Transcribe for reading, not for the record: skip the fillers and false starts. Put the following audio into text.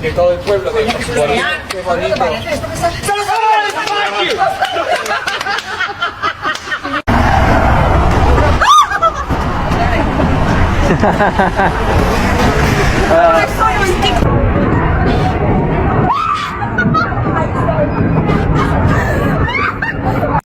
Que todo el pueblo tenga su bonito. Qué bonito. Soy un TikTok.